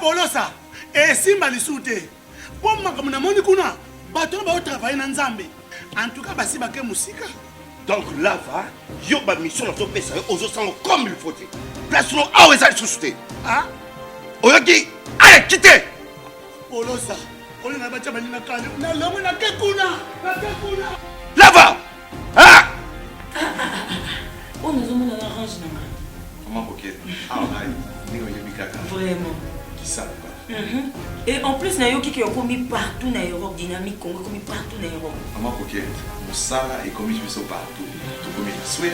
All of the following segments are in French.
Polosa, et Simba Lissoute. Pour moi, comme on a kuna, bateau va travailler dans Zambé. En tout cas, Basi Baké Moussika. Donc là, va, yo ba mission dans ton pays, aux autres comme il faut. Place nous à où est-ce société. Ah? Oyaki, allez, quittez. Polosa, on est là-bas, on est là-bas, Là-bas. Ah! On nous a mis dans la range. Comment ok? Ah, vraiment. Qui ça? Et en plus, il y a qui ont commis partout dans l'Europe, dynamique, Congo, commis partout dans l'Europe. Comment ok? Moussala est commis partout. Tout commis en Suède,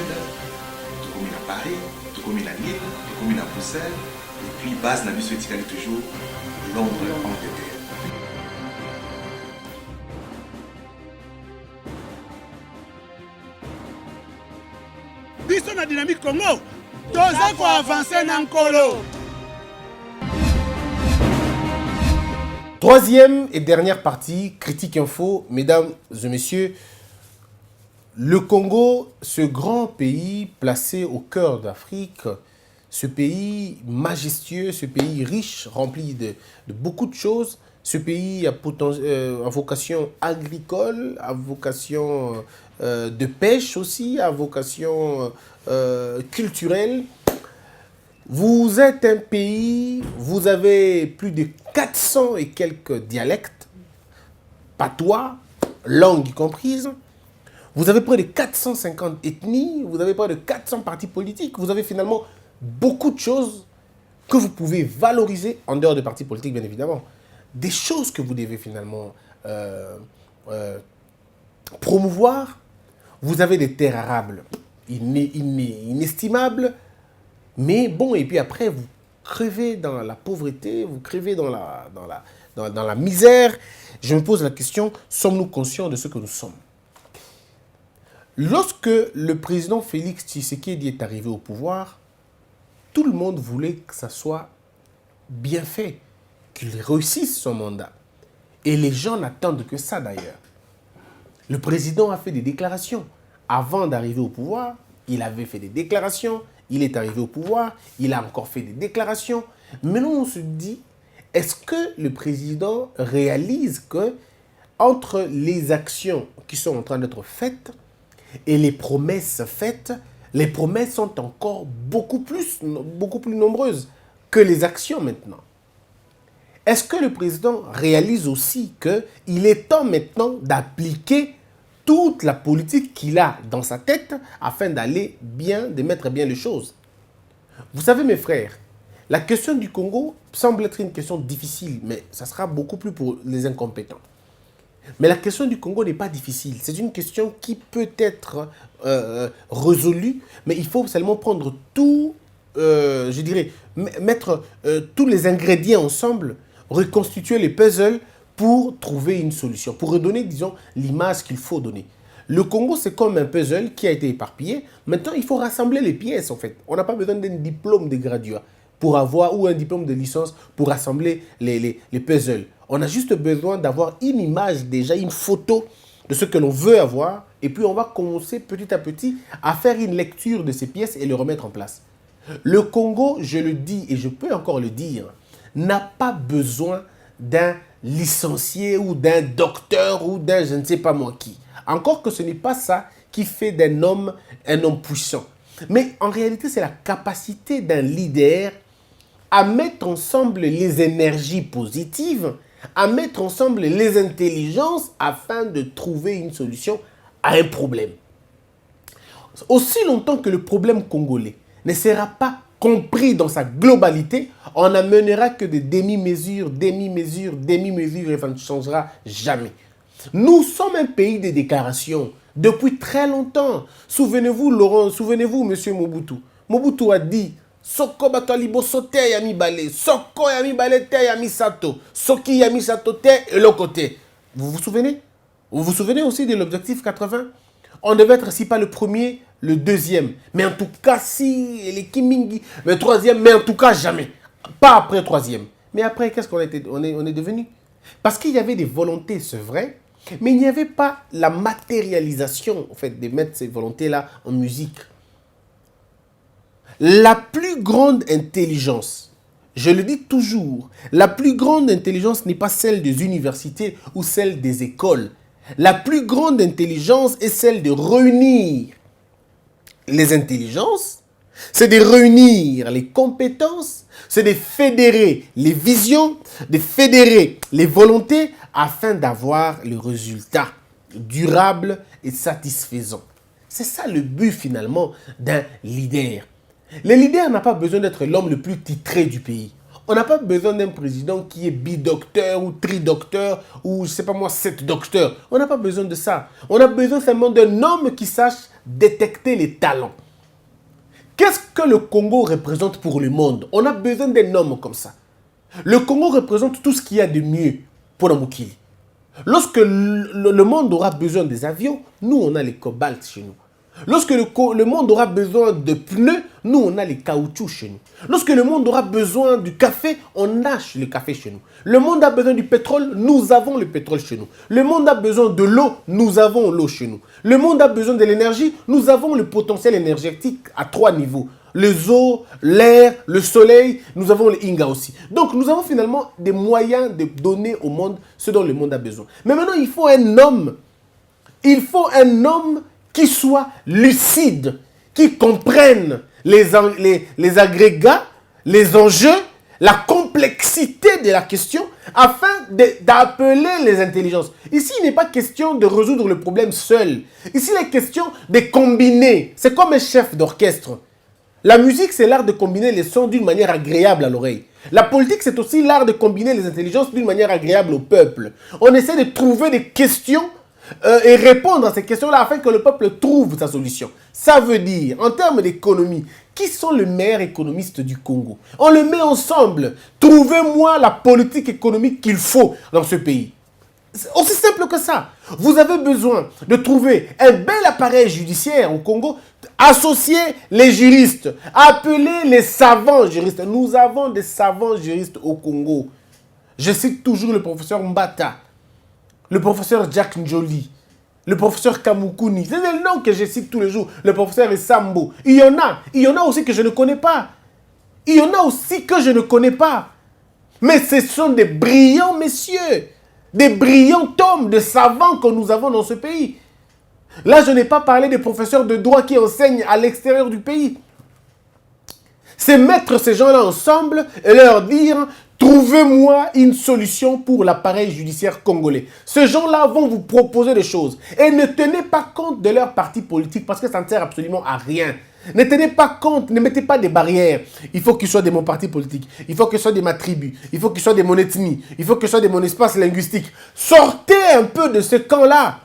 tout commis à Paris, tout commis à Lille, tout commis à Bruxelles. Et puis, base n'a plus toujours Londres, Angleterre. Biso na dynamique Congo, toza ko avancer na nkolo. Troisième et dernière partie, critique info, mesdames et messieurs. Le Congo, ce grand pays placé au cœur d'Afrique, ce pays majestueux, ce pays riche, rempli de beaucoup de choses, ce pays a vocation agricole, a vocation de pêche aussi, a vocation culturelle. Vous êtes un pays, vous avez plus de 400 et quelques dialectes, patois, langues comprises. Vous avez près de 450 ethnies, vous avez près de 400 partis politiques. Vous avez finalement beaucoup de choses que vous pouvez valoriser en dehors des partis politiques, bien évidemment. Des choses que vous devez finalement promouvoir. Vous avez des terres arables inestimables. Mais bon, et puis après, vous crevez dans la pauvreté, vous crevez dans la misère. Je me pose la question, sommes-nous conscients de ce que nous sommes? Lorsque le président Félix Tshisekedi est arrivé au pouvoir, tout le monde voulait que ça soit bien fait, qu'il réussisse son mandat. Et les gens n'attendent que ça d'ailleurs. Le président a fait des déclarations. Avant d'arriver au pouvoir, il avait fait des déclarations. Il est arrivé au pouvoir, il a encore fait des déclarations. Maintenant, on se dit, est-ce que le président réalise que entre les actions qui sont en train d'être faites et les promesses faites, les promesses sont encore beaucoup plus nombreuses que les actions maintenant? Est-ce que le président réalise aussi qu'il est temps maintenant d'appliquer toute la politique qu'il a dans sa tête afin d'aller bien, de mettre bien les choses? Vous savez, mes frères, la question du Congo semble être une question difficile, mais ça sera beaucoup plus pour les incompétents. Mais la question du Congo n'est pas difficile. C'est une question qui peut être résolue, mais il faut seulement prendre tout, je dirais, mettre tous les ingrédients ensemble, reconstituer les puzzles pour trouver une solution, pour redonner, disons, l'image qu'il faut donner. Le Congo, c'est comme un puzzle qui a été éparpillé. Maintenant, il faut rassembler les pièces, en fait. On n'a pas besoin d'un diplôme de graduat pour avoir, ou un diplôme de licence pour rassembler les puzzles. On a juste besoin d'avoir une image déjà, une photo de ce que l'on veut avoir. Et puis, on va commencer petit à petit à faire une lecture de ces pièces et les remettre en place. Le Congo, je le dis et je peux encore le dire, n'a pas besoin d'un licencié ou d'un docteur ou d'un je ne sais pas moi qui. Encore que ce n'est pas ça qui fait d'un homme un homme puissant. Mais en réalité, c'est la capacité d'un leader à mettre ensemble les énergies positives, à mettre ensemble les intelligences afin de trouver une solution à un problème. Aussi longtemps que le problème congolais ne sera pas compris dans sa globalité, on n'amènera que des demi-mesures, et ça ne changera jamais. Nous sommes un pays de déclarations depuis très longtemps. Souvenez-vous, Laurent, souvenez-vous, monsieur Mobutu. Mobutu a dit, Soko batalibo sote yami bale, Soko yami bale te yami sato, Soki yami sato te et le côté. Vous vous souvenez? Vous vous souvenez aussi de l'objectif 80? On devait être, si pas le premier, le deuxième. Mais en tout cas, si les Kimingi, le troisième, mais en tout cas, jamais. Pas après le troisième. Mais après, qu'est-ce qu'on est devenu? Parce qu'il y avait des volontés, c'est vrai, mais il n'y avait pas la matérialisation, en fait, de mettre ces volontés-là en musique. La plus grande intelligence, je le dis toujours, la plus grande intelligence n'est pas celle des universités ou celle des écoles. La plus grande intelligence est celle de réunir les intelligences, c'est de réunir les compétences, c'est de fédérer les visions, de fédérer les volontés afin d'avoir le résultat durable et satisfaisant. C'est ça le but finalement d'un leader. Le leader n'a pas besoin d'être l'homme le plus titré du pays. On n'a pas besoin d'un président qui est bidocteur ou tridocteur ou je sais pas moi, 7 docteurs. On n'a pas besoin de ça. On a besoin seulement d'un homme qui sache détecter les talents. Qu'est-ce que le Congo représente pour le monde? On a besoin d'un homme comme ça. Le Congo représente tout ce qu'il y a de mieux pour Namukili. Lorsque le monde aura besoin des avions, nous on a les cobalts chez nous. Lorsque le monde aura besoin de pneus, nous on a les caoutchoucs chez nous. Lorsque le monde aura besoin du café, on a le café chez nous. Le monde a besoin du pétrole, nous avons le pétrole chez nous. Le monde a besoin de l'eau, nous avons l'eau chez nous. Le monde a besoin de l'énergie, nous avons le potentiel énergétique à 3 niveaux. Les eaux, l'air, le soleil, nous avons le Inga aussi. Donc nous avons finalement des moyens de donner au monde ce dont le monde a besoin. Mais maintenant il faut un homme. Il faut un homme qui soit lucide, qui comprenne les agrégats, les enjeux, la complexité de la question, afin d'appeler les intelligences. Ici, il n'est pas question de résoudre le problème seul. Ici, il est question de combiner. C'est comme un chef d'orchestre. La musique, c'est l'art de combiner les sons d'une manière agréable à l'oreille. La politique, c'est aussi l'art de combiner les intelligences d'une manière agréable au peuple. On essaie de trouver des questions et répondre à ces questions-là afin que le peuple trouve sa solution. Ça veut dire, en termes d'économie, qui sont les meilleurs économistes du Congo? On le met ensemble. Trouvez-moi la politique économique qu'il faut dans ce pays. C'est aussi simple que ça. Vous avez besoin de trouver un bel appareil judiciaire au Congo, associer les juristes, appeler les savants juristes. Nous avons des savants juristes au Congo. Je cite toujours le professeur Mbata, le professeur Jack Njoli, le professeur Kamukuni. C'est le nom que je cite tous les jours. Le professeur Sambo. Il y en a aussi que je ne connais pas. Mais ce sont des brillants messieurs, des brillants hommes, des savants que nous avons dans ce pays. Là, je n'ai pas parlé des professeurs de droit qui enseignent à l'extérieur du pays. C'est mettre ces gens-là ensemble et leur dire: trouvez-moi une solution pour l'appareil judiciaire congolais. Ces gens-là vont vous proposer des choses. Et ne tenez pas compte de leur parti politique parce que ça ne sert absolument à rien. Ne tenez pas compte, ne mettez pas des barrières. Il faut qu'ils soient de mon parti politique. Il faut qu'ils soient de ma tribu. Il faut qu'ils soient de mon ethnie. Il faut qu'ils soient de mon espace linguistique. Sortez un peu de ce camp-là.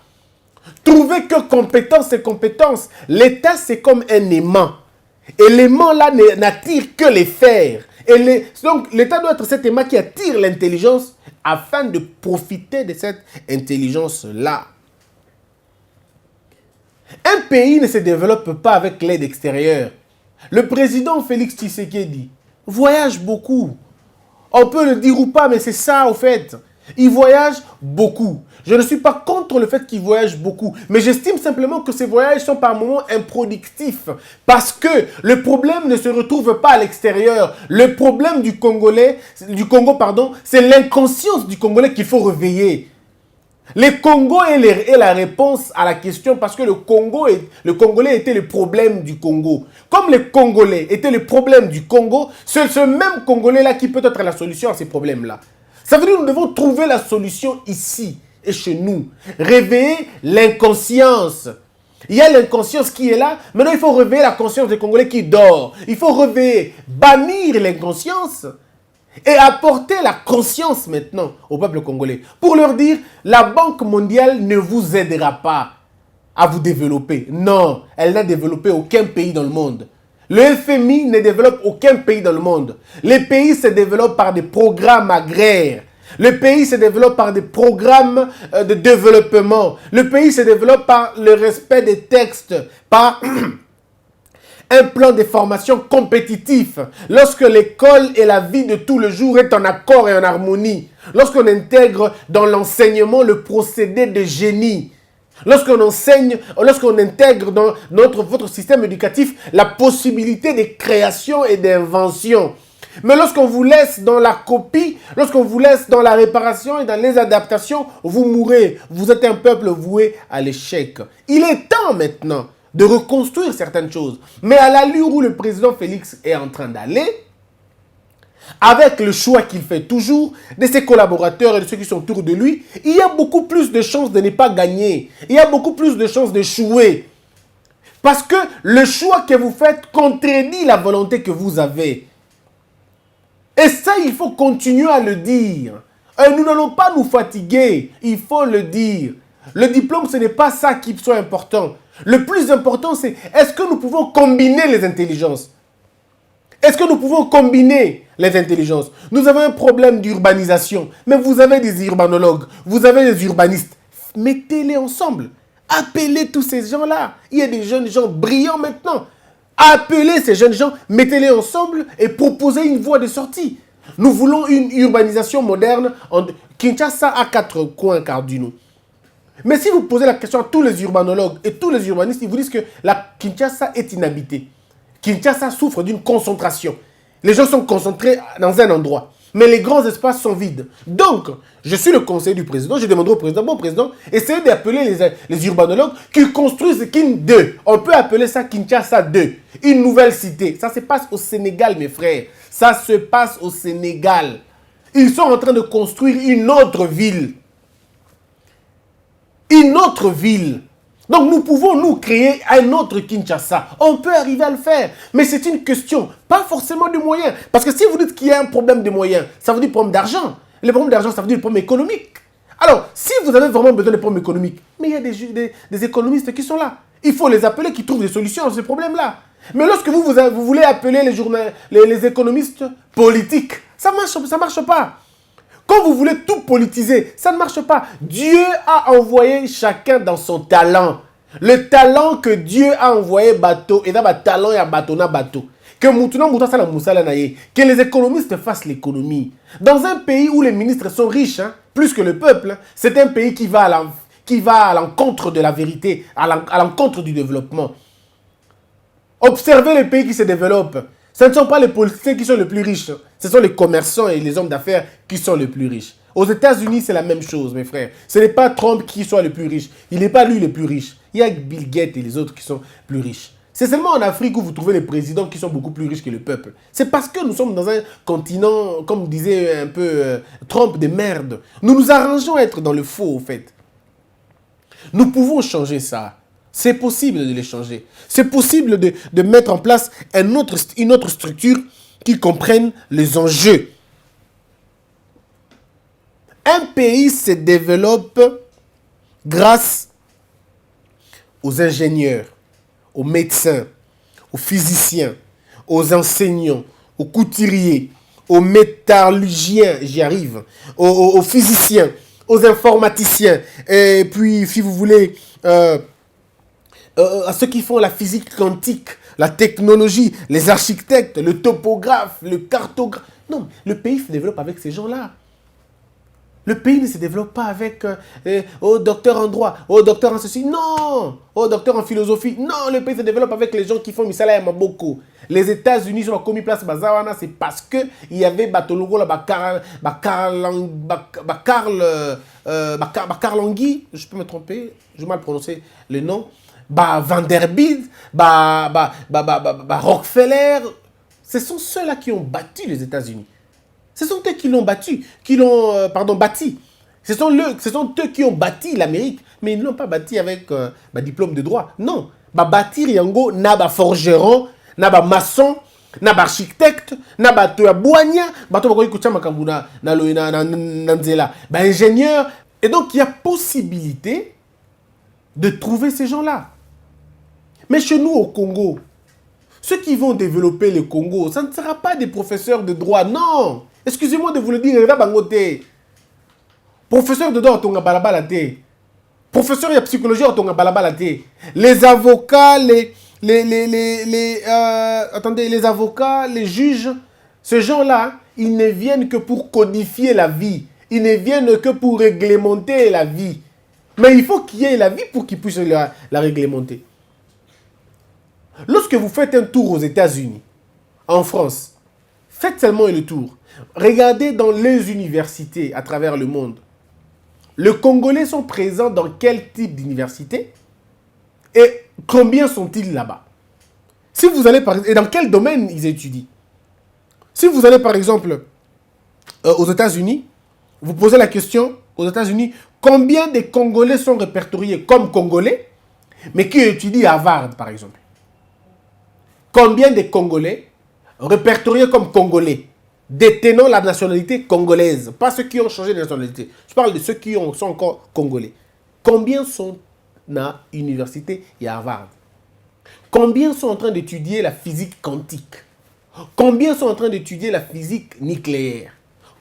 Trouvez que compétence c'est compétence. L'État, c'est comme un aimant. Et l'aimant-là n'attire que les fers. Donc, l'État doit être cet aimant qui attire l'intelligence afin de profiter de cette intelligence-là. Un pays ne se développe pas avec l'aide extérieure. Le président Félix Tshisekedi voyage beaucoup. On peut le dire ou pas, mais c'est ça au fait. Il voyage beaucoup. Je ne suis pas contre le fait qu'il voyage beaucoup, mais j'estime simplement que ces voyages sont par moments improductifs. Parce que le problème ne se retrouve pas à l'extérieur. Le problème du Congo, c'est l'inconscience du Congolais qu'il faut réveiller. Le Congo est la réponse à la question parce que le Congolais était le problème du Congo. Comme le Congolais était le problème du Congo, c'est ce même Congolais-là qui peut être la solution à ces problèmes-là. Ça veut dire que nous devons trouver la solution ici et chez nous. Réveiller l'inconscience. Il y a l'inconscience qui est là. Maintenant, il faut réveiller la conscience des Congolais qui dort. Il faut réveiller, bannir l'inconscience et apporter la conscience maintenant au peuple congolais. Pour leur dire, la Banque mondiale ne vous aidera pas à vous développer. Non, elle n'a développé aucun pays dans le monde. Le FMI ne développe aucun pays dans le monde. Les pays se développent par des programmes agraires. Le pays se développe par des programmes de développement. Le pays se développe par le respect des textes, par un plan de formation compétitif. Lorsque l'école et la vie de tous les jours est en accord et en harmonie. Lorsqu'on intègre dans l'enseignement le procédé de génie. Lorsqu'on intègre dans votre système éducatif la possibilité de création et d'invention. Mais lorsqu'on vous laisse dans la copie, lorsqu'on vous laisse dans la réparation et dans les adaptations, vous mourrez. Vous êtes un peuple voué à l'échec. Il est temps maintenant de reconstruire certaines choses. Mais à l'allure où le président Félix est en train d'aller, avec le choix qu'il fait toujours de ses collaborateurs et de ceux qui sont autour de lui, il y a beaucoup plus de chances de ne pas gagner. Il y a beaucoup plus de chances d'échouer. Parce que le choix que vous faites contredit la volonté que vous avez. Et ça, il faut continuer à le dire. Nous n'allons pas nous fatiguer. Il faut le dire. Le diplôme, ce n'est pas ça qui soit important. Le plus important, c'est est-ce que nous pouvons combiner les intelligences? Est-ce que nous pouvons combiner les intelligences? Nous avons un problème d'urbanisation. Mais vous avez des urbanologues. Vous avez des urbanistes. Mettez-les ensemble. Appelez tous ces gens-là. Il y a des jeunes gens brillants maintenant. Appelez ces jeunes gens, mettez-les ensemble et proposez une voie de sortie. Nous voulons une urbanisation moderne. Kinshasa a 4 coins cardinaux. Mais si vous posez la question à tous les urbanologues et tous les urbanistes, ils vous disent que la Kinshasa est inhabitée. Kinshasa souffre d'une concentration. Les gens sont concentrés dans un endroit. Mais les grands espaces sont vides. Donc, je suis le conseiller du président. Je demanderai au président, bon président, essayez d'appeler les urbanologues qui construisent Kin 2. On peut appeler ça Kinshasa 2. Une nouvelle cité. Ça se passe au Sénégal, mes frères. Ça se passe au Sénégal. Ils sont en train de construire une autre ville. Une autre ville. Donc nous pouvons nous créer un autre Kinshasa. On peut arriver à le faire. Mais c'est une question, pas forcément de moyens. Parce que si vous dites qu'il y a un problème de moyens, ça veut dire problème d'argent. Le problème d'argent, ça veut dire problème économique. Alors, si vous avez vraiment besoin de problèmes économiques, mais il y a des économistes qui sont là. Il faut les appeler, qui trouvent des solutions à ces problèmes-là. Mais lorsque vous voulez appeler les économistes politiques, ça ne marche pas. Quand vous voulez tout politiser, ça ne marche pas. Dieu a envoyé chacun dans son talent. Le talent que Dieu a envoyé bateau, et dans le talent, il y a bateau, na bateau. Que les économistes fassent l'économie. Dans un pays où les ministres sont riches, plus que le peuple, c'est un pays qui va à l'encontre de la vérité, à l'encontre du développement. Observez les pays qui se développent. Ce ne sont pas les politiciens qui sont les plus riches. Ce sont les commerçants et les hommes d'affaires qui sont les plus riches. Aux États-Unis, c'est la même chose, mes frères. Ce n'est pas Trump qui soit le plus riche. Il n'est pas lui le plus riche. Il y a Bill Gates et les autres qui sont plus riches. C'est seulement en Afrique où vous trouvez les présidents qui sont beaucoup plus riches que le peuple. C'est parce que nous sommes dans un continent, comme disait un peu Trump, de merde. Nous nous arrangeons à être dans le faux, au fait. Nous pouvons changer ça. C'est possible de les changer. C'est possible de mettre en place une autre structure qui comprenne les enjeux. Un pays se développe grâce aux ingénieurs, aux médecins, aux physiciens, aux enseignants, aux couturiers, aux métallurgiens, j'y arrive, aux physiciens, aux informaticiens, et puis, si vous voulez, à ceux qui font la physique quantique, la technologie, les architectes, le topographe, le cartographe. Non, le pays se développe avec ces gens-là. Le pays ne se développe pas avec docteur en droit, docteur en ceci. Non, docteur en philosophie. Non, le pays se développe avec les gens qui font Misala et Maboko. Les États-Unis ont commis place Bazawana, c'est parce qu'il y avait Batologo, Carlangui, je peux me tromper, je vais mal prononcer le nom. Vanderbilt, Rockefeller, ce sont ceux-là qui ont battu les États-Unis. Ce sont eux qui l'ont bâti. Ce sont eux qui ont bâti l'Amérique, mais ils ne l'ont pas bâti avec diplôme de droit. Non, bâtir Yango, n'a pas forgeron, n'a pas maçon, n'a pas architecte, n'a pas boigna, ingénieur. Et donc, il y a possibilité de trouver ces gens-là. Mais chez nous, au Congo, ceux qui vont développer le Congo, ça ne sera pas des professeurs de droit, non. Excusez-moi de vous le dire, professeur de droit, on a balabalate. Professeur de psychologie, on a balabalate. Les avocats, les avocats, les juges, ces gens-là, ils ne viennent que pour codifier la vie. Ils ne viennent que pour réglementer la vie. Mais il faut qu'il y ait la vie pour qu'ils puissent la réglementer. Lorsque vous faites un tour aux États-Unis, en France, Faites seulement le tour. Regardez dans les universités à travers le monde. Les Congolais sont présents dans quel type d'université et combien sont-ils là-bas? Si vous allez et dans quel domaine ils étudient? Si vous allez par exemple aux États-Unis, vous posez la question aux États-Unis, combien de Congolais sont répertoriés comme Congolais, mais qui étudient à Harvard par exemple? Combien de Congolais répertoriés comme Congolais, détenant la nationalité congolaise, pas ceux qui ont changé de nationalité, je parle de ceux qui sont encore Congolais. Combien sont à l'université et à Harvard? Combien sont en train d'étudier la physique quantique? Combien sont en train d'étudier la physique nucléaire?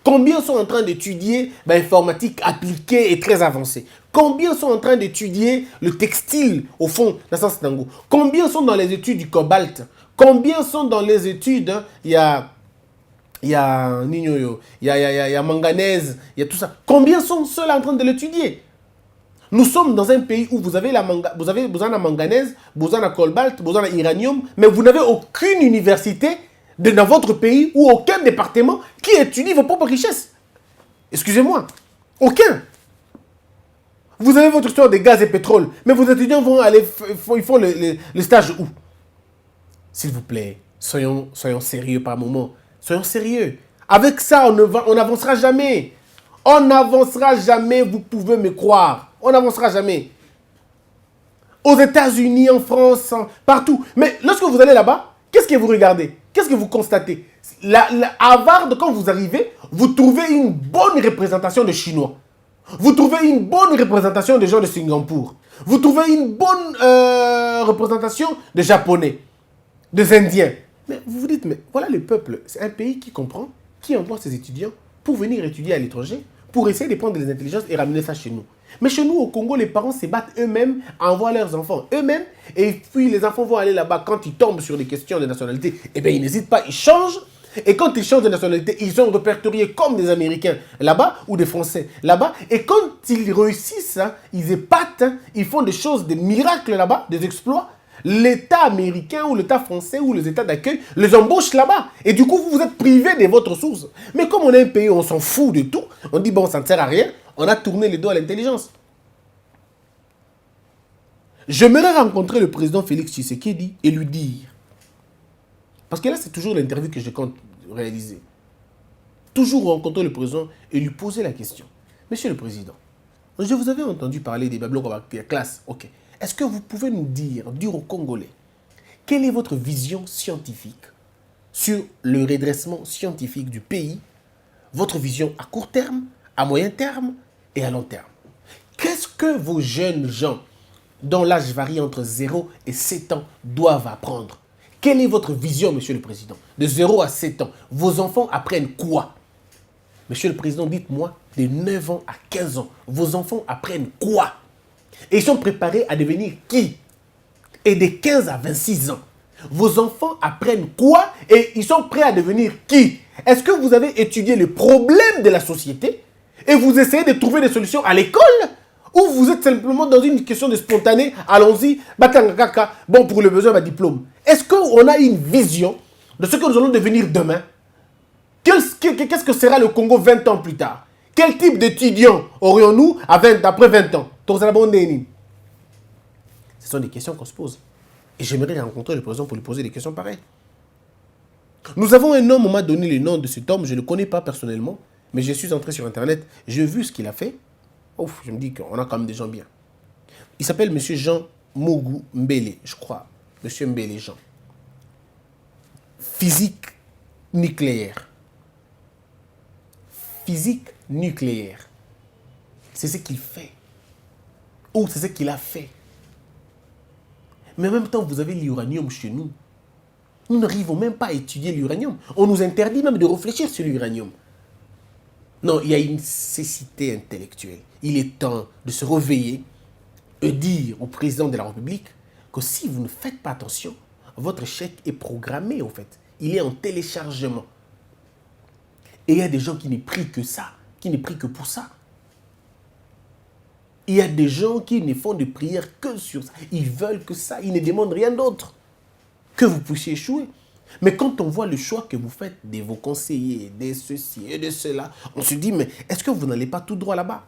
Combien sont en train d'étudier l'informatique appliquée et très avancée? Combien sont en train d'étudier le textile au fond dans sens Tango? Combien sont dans les études du cobalt? Combien sont dans les études, il y a manganèse, il y a tout ça. Combien sont ceux-là en train de l'étudier? Nous sommes dans un pays où vous avez besoin de manganèse, besoin de cobalt, besoin d'uranium, mais vous n'avez aucune université dans votre pays ou aucun département qui étudie vos propres richesses. Excusez-moi, aucun. Vous avez votre histoire de gaz et pétrole, mais vos étudiants ils font le stage où? S'il vous plaît, soyons sérieux par moment. Soyons sérieux. Avec ça, on n'avancera jamais. On n'avancera jamais, vous pouvez me croire. On n'avancera jamais. Aux États-Unis, en France, partout. Mais lorsque vous allez là-bas, qu'est-ce que vous regardez? Qu'est-ce que vous constatez? Harvard, quand vous arrivez, vous trouvez une bonne représentation de Chinois. Vous trouvez une bonne représentation des gens de Singapour. Vous trouvez une bonne représentation des Japonais, des Indiens. Mais vous vous dites, mais voilà le peuple, c'est un pays qui comprend, qui envoie ses étudiants pour venir étudier à l'étranger, pour essayer de prendre des intelligences et ramener ça chez nous. Mais chez nous, au Congo, les parents se battent eux-mêmes à envoyer leurs enfants eux-mêmes. Et puis, les enfants vont aller là-bas. Quand ils tombent sur des questions de nationalité, eh bien, ils n'hésitent pas, ils changent. Et quand ils changent de nationalité, ils sont répertoriés comme des Américains là-bas ou des Français là-bas. Et quand ils réussissent, hein, ils épatent, hein, ils font des choses, des miracles là-bas, des exploits. L'État américain ou l'État français ou les États d'accueil les embauchent là-bas. Et du coup, vous êtes privés de votre source. Mais comme on est un pays où on s'en fout de tout, on dit, bon, ça ne sert à rien. On a tourné les dos à l'intelligence. J'aimerais rencontrer le président Félix Tshisekedi et lui dire, parce que là, c'est toujours l'interview que je compte réaliser, toujours rencontrer le président et lui poser la question. Monsieur le président, je vous avais entendu parler des Babylons classe. Ok. Est-ce que vous pouvez nous dire aux Congolais, quelle est votre vision scientifique sur le redressement scientifique du pays, votre vision à court terme, à moyen terme et à long terme? Qu'est-ce que vos jeunes gens, dont l'âge varie entre 0 et 7 ans, doivent apprendre? Quelle est votre vision, monsieur le président? De 0 à 7 ans, vos enfants apprennent quoi? Monsieur le président, dites-moi, de 9 ans à 15 ans, vos enfants apprennent quoi? Et ils sont préparés à devenir qui? Et de 15 à 26 ans, vos enfants apprennent quoi? Et ils sont prêts à devenir qui? Est-ce que vous avez étudié les problèmes de la société et vous essayez de trouver des solutions à l'école? Ou vous êtes simplement dans une question de spontané, allons-y, bon, pour le besoin d'un diplôme. Est-ce qu'on a une vision de ce que nous allons devenir demain? Qu'est-ce que sera le Congo 20 ans plus tard? Quel type d'étudiants aurions-nous après 20 ans? Ce sont des questions qu'on se pose. Et j'aimerais rencontrer le président pour lui poser des questions pareilles. Nous avons un homme, on m'a donné le nom de cet homme, je ne le connais pas personnellement, mais je suis entré sur Internet, j'ai vu ce qu'il a fait. Ouf, je me dis qu'on a quand même des gens bien. Il s'appelle M. Jean Mogu Mbele, je crois. M. Mbele Jean. Physique nucléaire. Physique nucléaire. C'est ce qu'il fait. Ou c'est ce qu'il a fait. Mais en même temps, vous avez l'uranium chez nous. Nous n'arrivons même pas à étudier l'uranium. On nous interdit même de réfléchir sur l'uranium. Non, il y a une cécité intellectuelle. Il est temps de se réveiller et dire au président de la République que si vous ne faites pas attention, votre chèque est programmé en fait. Il est en téléchargement. Et il y a des gens qui ne prient que ça, qui ne prient que pour ça. Il y a des gens qui ne font de prières que sur ça. Ils veulent que ça, ils ne demandent rien d'autre. Que vous puissiez échouer. Mais quand on voit le choix que vous faites de vos conseillers, de ceci et de cela, on se dit, mais est-ce que vous n'allez pas tout droit là-bas?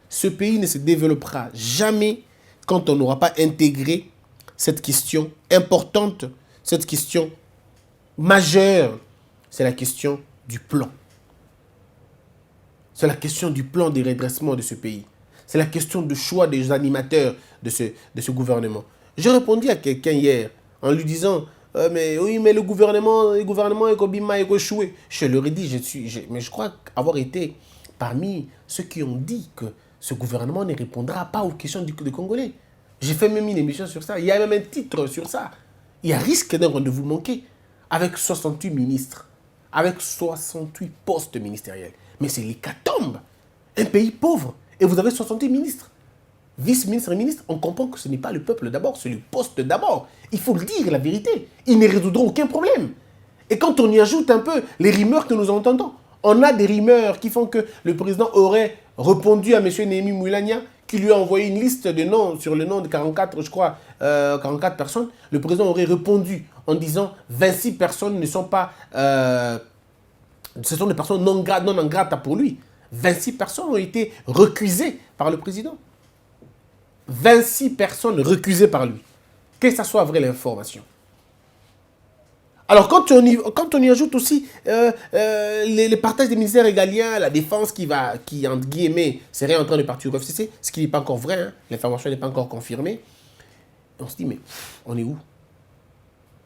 Ce pays ne se développera jamais quand on n'aura pas intégré cette question importante, cette question majeure. C'est la question du plan. C'est la question du plan de redressement de ce pays. C'est la question du choix des animateurs de ce gouvernement. J'ai répondu à quelqu'un hier en lui disant mais oui, mais le gouvernement est Kobima est échoué. Je leur ai dit, mais je crois avoir été parmi ceux qui ont dit que ce gouvernement ne répondra pas aux questions des Congolais. J'ai fait même une émission sur ça. Il y a même un titre sur ça. Il y a risque d'un rendez-vous manqué avec 68 ministres, avec 68 postes ministériels. Mais c'est l'hécatombe. Un pays pauvre. Et vous avez 68 ministres. Vice-ministres et ministres, on comprend que ce n'est pas le peuple d'abord, c'est le poste d'abord. Il faut le dire, la vérité. Ils ne résoudront aucun problème. Et quand on y ajoute un peu les rumeurs que nous entendons, on a des rumeurs qui font que le président aurait répondu à M. Néhémie Moulania, qui lui a envoyé une liste de noms sur le nom de 44, je crois, 44 personnes. Le président aurait répondu en disant 26 personnes ne sont pas... ce sont des personnes non grata pour lui. 26 personnes ont été recusées par le président. 26 personnes recusées par lui. Que ça soit vrai l'information. Alors quand on y ajoute aussi les partages des ministères régaliens, la défense qui entre guillemets, serait en train de partir au FCC, ce qui n'est pas encore vrai, hein, l'information n'est pas encore confirmée, on se dit mais on est où?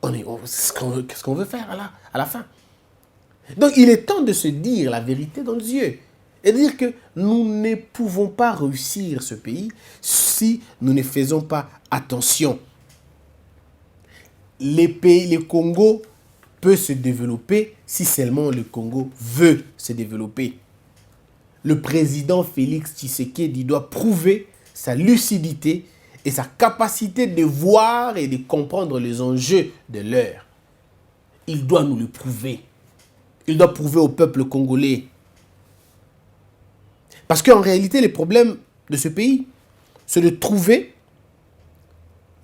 Qu'est-ce qu'on veut faire à la fin? Donc il est temps de se dire la vérité dans les yeux. Et de dire que nous ne pouvons pas réussir ce pays si nous ne faisons pas attention. Le Congo peut se développer si seulement le Congo veut se développer. Le président Félix Tshisekedi doit prouver sa lucidité et sa capacité de voir et de comprendre les enjeux de l'heure. Il doit nous le prouver. Il doit prouver au peuple congolais. Parce qu'en réalité, le problème de ce pays, c'est de trouver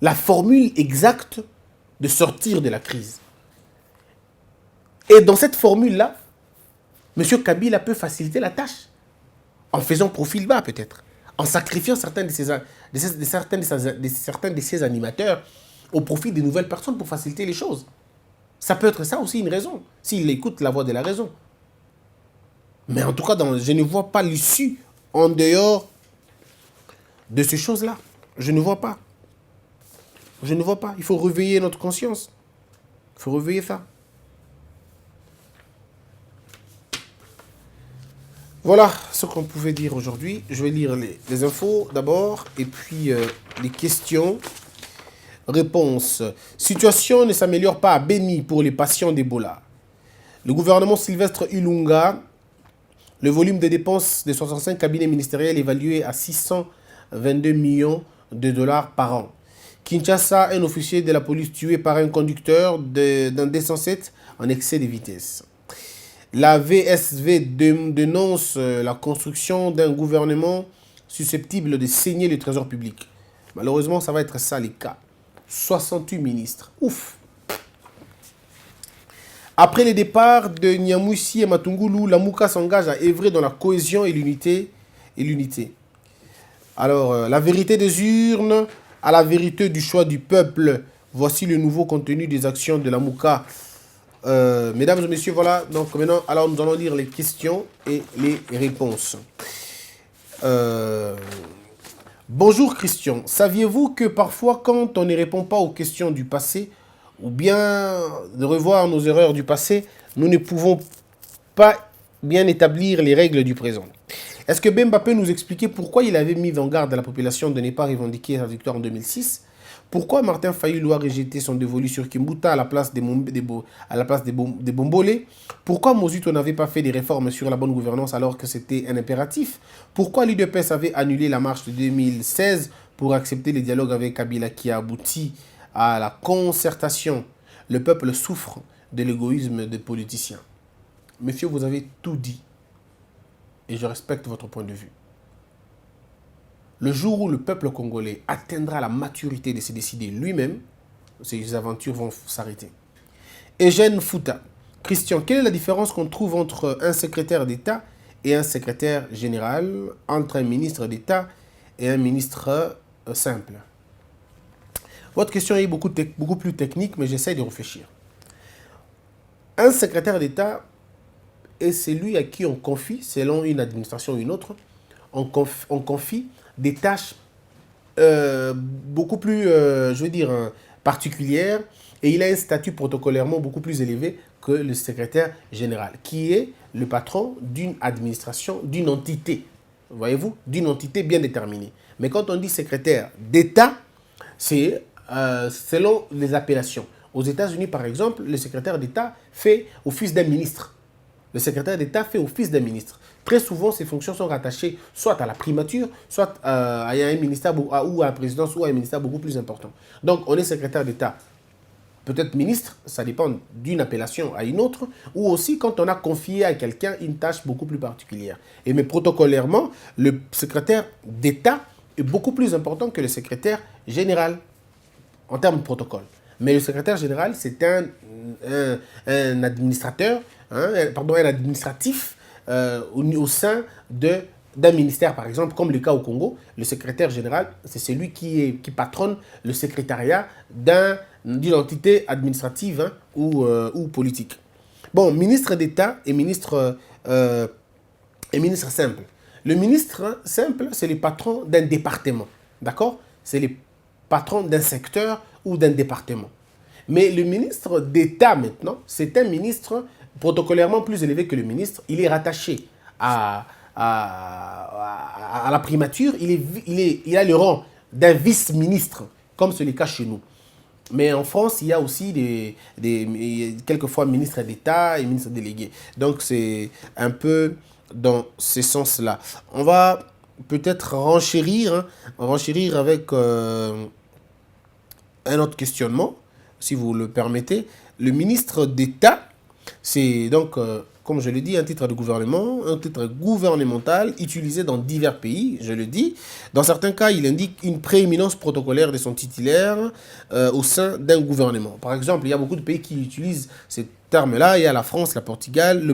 la formule exacte de sortir de la crise. Et dans cette formule-là, M. Kabila peut faciliter la tâche en faisant profil bas peut-être, en sacrifiant certains de ses animateurs au profit de nouvelles personnes pour faciliter les choses. Ça peut être ça aussi une raison, s'il écoute la voix de la raison. Mais en tout cas, je ne vois pas l'issue en dehors de ces choses-là. Je ne vois pas. Je ne vois pas. Il faut réveiller notre conscience. Il faut réveiller ça. Voilà ce qu'on pouvait dire aujourd'hui. Je vais lire les infos d'abord et puis les questions. Réponse. Situation ne s'améliore pas à Beni pour les patients d'Ebola. Le gouvernement Sylvestre Ilunga, le volume de dépenses des 65 cabinets ministériels évalué à 622 millions de dollars par an. Kinshasa, un officier de la police tué par un conducteur d'un D107 en excès de vitesse. La VSV dénonce la construction d'un gouvernement susceptible de saigner le trésor public. Malheureusement, ça va être ça les cas. 68 ministres. Ouf. Après le départ de Nyamwisi et Matungulu, la Mouka s'engage à œuvrer dans la cohésion et l'unité. Alors, la vérité des urnes à la vérité du choix du peuple. Voici le nouveau contenu des actions de la Mouka. Mesdames et messieurs, voilà. Donc maintenant, alors nous allons lire les questions et les réponses. Bonjour Christian. Saviez-vous que parfois, quand on ne répond pas aux questions du passé, ou bien de revoir nos erreurs du passé, nous ne pouvons pas bien établir les règles du présent? Est-ce que Bemba peut nous expliquer pourquoi il avait mis en garde à la population de ne pas revendiquer sa victoire en 2006? Pourquoi Martin Fayulu a rejeté son dévolu sur Kimbuta à la place des Bombolé? Pourquoi Mozuto n'avait pas fait des réformes sur la bonne gouvernance alors que c'était un impératif? Pourquoi l'UDPS avait annulé la marche de 2016 pour accepter les dialogues avec Kabila qui a abouti à la concertation? Le peuple souffre de l'égoïsme des politiciens. Monsieur, vous avez tout dit. Et je respecte votre point de vue. Le jour où le peuple congolais atteindra la maturité de se décider lui-même, ces aventures vont s'arrêter. Eugène Fouta. Christian, quelle est la différence qu'on trouve entre un secrétaire d'État et un secrétaire général, entre un ministre d'État et un ministre simple? Votre question est beaucoup plus technique, mais j'essaie de réfléchir. Un secrétaire d'État est celui à qui on confie, selon une administration ou une autre, on confie des tâches beaucoup plus, particulières, et il a un statut protocolairement beaucoup plus élevé que le secrétaire général, qui est le patron d'une administration, d'une entité, voyez-vous, d'une entité bien déterminée. Mais quand on dit secrétaire d'État, c'est selon les appellations. Aux États-Unis, par exemple, le secrétaire d'État fait office d'un ministre. Le secrétaire d'État fait office d'un ministre. Très souvent, ces fonctions sont rattachées soit à la primature, soit à un ministère ou à la présidence ou à un ministère beaucoup plus important. Donc, on est secrétaire d'État, peut-être ministre, ça dépend d'une appellation à une autre, ou aussi quand on a confié à quelqu'un une tâche beaucoup plus particulière. Mais protocolairement, le secrétaire d'État est beaucoup plus important que le secrétaire général en termes de protocole. Mais le secrétaire général, c'est un administrateur, un administratif au sein d'un ministère, par exemple, comme le cas au Congo. Le secrétaire général, c'est celui qui patronne le secrétariat d'une entité administrative ou politique. Bon, ministre d'État et ministre simple. Le ministre simple, c'est le patron d'un département, d'accord? C'est le patron d'un secteur ou d'un département. Mais le ministre d'État, maintenant, c'est un ministre protocolairement plus élevé que le ministre. Il est rattaché à la primature. Il a le rang d'un vice-ministre, comme c'est le cas chez nous. Mais en France, il y a aussi quelquefois ministres d'État et ministres délégués. Donc, c'est un peu dans ce sens-là. On va peut-être renchérir avec un autre questionnement, si vous le permettez. Le ministre d'État, c'est donc, comme je l'ai dit, un titre de gouvernement, un titre gouvernemental utilisé dans divers pays, je le dis. Dans certains cas, il indique une prééminence protocolaire de son titulaire au sein d'un gouvernement. Par exemple, il y a beaucoup de pays qui utilisent ces termes-là. Il y a la France, le Portugal,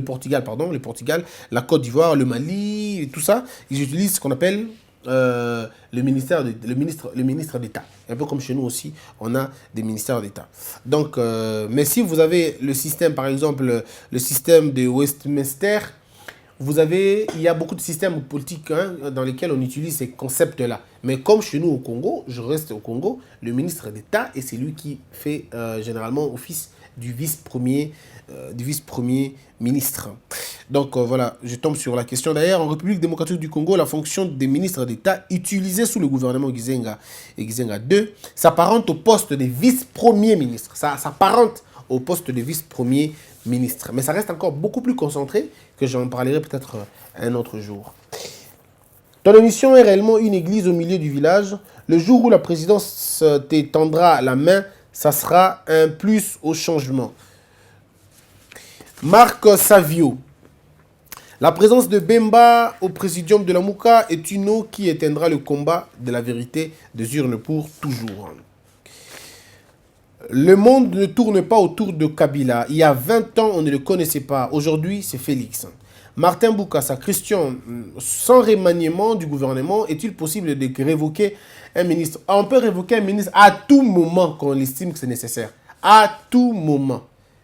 la Côte d'Ivoire, le Mali, et tout ça. Ils utilisent ce qu'on appelle le ministre d'État. Un peu comme chez nous aussi, on a des ministères d'État. Donc, mais si vous avez le système, par exemple, le système de Westminster, il y a beaucoup de systèmes politiques dans lesquels on utilise ces concepts-là. Mais comme chez nous au Congo, je reste au Congo, le ministre d'État est celui qui fait généralement office du vice-premier ministre. Donc voilà, je tombe sur la question. D'ailleurs, en République démocratique du Congo, la fonction des ministres d'État utilisée sous le gouvernement Gizenga et Gizenga II s'apparente au poste de vice-premier ministre. Ça s'apparente au poste de vice-premier ministre. Mais ça reste encore beaucoup plus concentré, que j'en parlerai peut-être un autre jour. Ton émission est réellement une église au milieu du village. Le jour où la présidence t'étendra la main, ça sera un plus au changement. Marc Savio. La présence de Bemba au présidium de la Mouka est une eau qui éteindra le combat de la vérité des urnes pour toujours. Le monde ne tourne pas autour de Kabila. Il y a 20 ans, on ne le connaissait pas. Aujourd'hui, c'est Félix. Martin Boukassa, Christian, sans remaniement du gouvernement, est-il possible de révoquer un ministre? On peut révoquer un ministre à tout moment quand on estime que c'est nécessaire. À tout moment.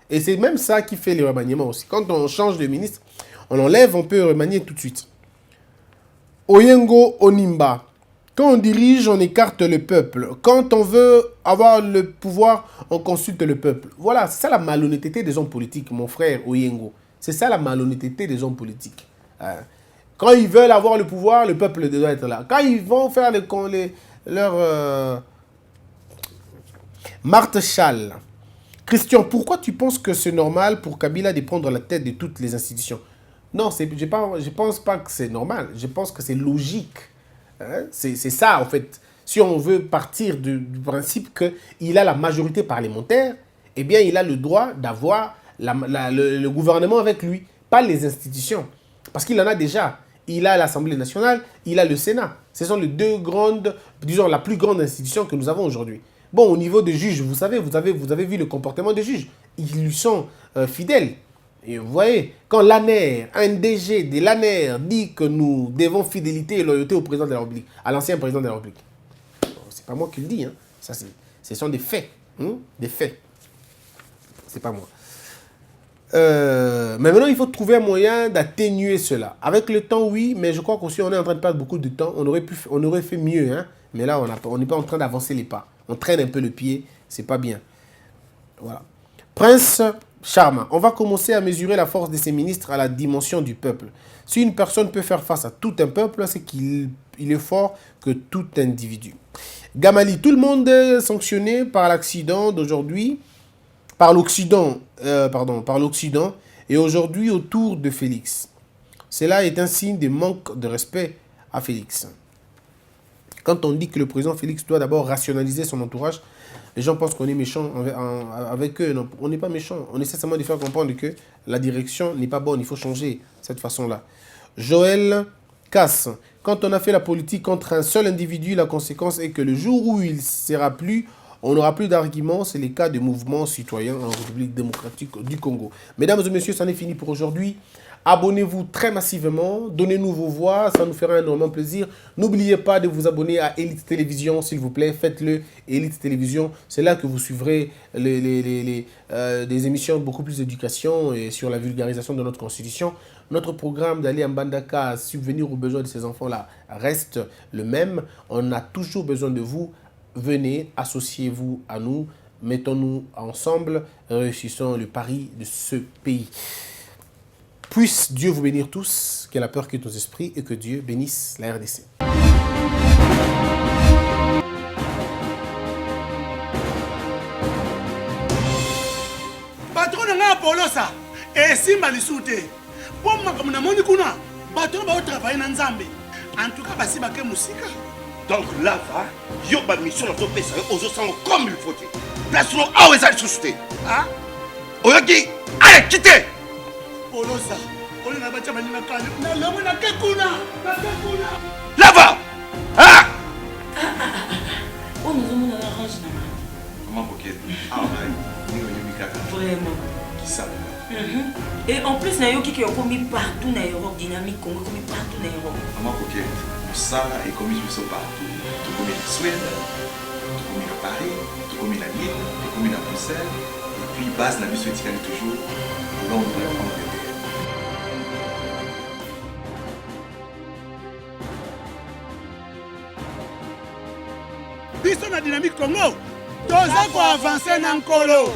Et c'est même ça qui fait le remaniement aussi. Quand on change de ministre, on l'enlève, on peut remanier tout de suite. Oyengo Onimba. Quand on dirige, on écarte le peuple. Quand on veut avoir le pouvoir, on consulte le peuple. Voilà, c'est ça la malhonnêteté des hommes politiques, mon frère Oyengo. C'est ça la malhonnêteté des hommes politiques. Quand ils veulent avoir le pouvoir, le peuple doit être là. Quand ils vont faire leur... Marthe Schall. Christian, pourquoi tu penses que c'est normal pour Kabila de prendre la tête de toutes les institutions? Non, je ne pense pas que c'est normal. Je pense que c'est logique. C'est ça, en fait. Si on veut partir du principe qu'il a la majorité parlementaire, eh bien, il a le droit d'avoir le gouvernement avec lui, pas les institutions. Parce qu'il en a déjà. Il a l'Assemblée nationale, il a le Sénat. Ce sont les deux grandes, disons, la plus grande institution que nous avons aujourd'hui. Bon, au niveau des juges, vous savez, vous avez vu le comportement des juges. Ils lui sont fidèles. Et vous voyez, quand l'ANER, un DG de l'ANER dit que nous devons fidélité et loyauté au président de la République, à l'ancien président de la République. C'est pas moi qui le dis, hein. Ça, ce sont des faits. Des faits. C'est pas moi. Mais maintenant, il faut trouver un moyen d'atténuer cela. Avec le temps, oui, mais je crois qu'aussi, on est en train de perdre beaucoup de temps. On aurait fait mieux, hein. Mais là, on n'est pas en train d'avancer les pas. On traîne un peu le pied, c'est pas bien. Voilà. Prince Charmant, on va commencer à mesurer la force de ces ministres à la dimension du peuple. Si une personne peut faire face à tout un peuple, c'est qu'il est fort que tout individu. Gamali, tout le monde est sanctionné par l'accident d'aujourd'hui, par l'Occident, et aujourd'hui autour de Félix. Cela est un signe de manque de respect à Félix. Quand on dit que le président Félix doit d'abord rationaliser son entourage, les gens pensent qu'on est méchant avec eux. Non, on n'est pas méchant. On essaie seulement de faire comprendre que la direction n'est pas bonne. Il faut changer cette façon-là. Joël Casse. Quand on a fait la politique contre un seul individu, la conséquence est que le jour où il ne sera plus, on n'aura plus d'arguments. C'est le cas des mouvements citoyens en République démocratique du Congo. Mesdames et messieurs, c'en est fini pour aujourd'hui. Abonnez-vous très massivement, donnez-nous vos voix, ça nous fera énormément plaisir. N'oubliez pas de vous abonner à Elite Télévision, s'il vous plaît, faites-le, Elite Télévision. C'est là que vous suivrez des émissions beaucoup plus d'éducation et sur la vulgarisation de notre constitution. Notre programme d'aller en Bandaka à subvenir aux besoins de ces enfants-là reste le même. On a toujours besoin de vous. Venez, associez-vous à nous, mettons-nous ensemble, réussissons le pari de ce pays. Puisse Dieu vous bénir tous, que la peur quitte nos esprits et que Dieu bénisse la RDC. Patron nga Polosa, esimba lisute. Pour makambo na moni kuna, patron ba travailler na Nzambe. En tout cas, basi bake musika. Donc là, yo ba mission na to pesa yo ozo sango comme il faut. Place no awe za susute. Ah? Oyoki, allez, quittez. Polosa, on est na bani na kale. Na lomo na kekuna. Là-bas. Ah! Oh, nous avons un orange. Comment Pocket? Ah, Vraiment. Qui ça? Et en plus, Nayo qui est commis partout dans l'Europe, dynamique Congo, commis partout dans l'Europe. Comment Pocket? Ça est commis partout. Tout comme en Suède, tout comme à Paris, tout comme à Lille, tout comme à Bruxelles. Et puis, base, la mission est toujours Londres, en Angleterre. Biso na dynamique Congo, toza ko avancer na nkolo.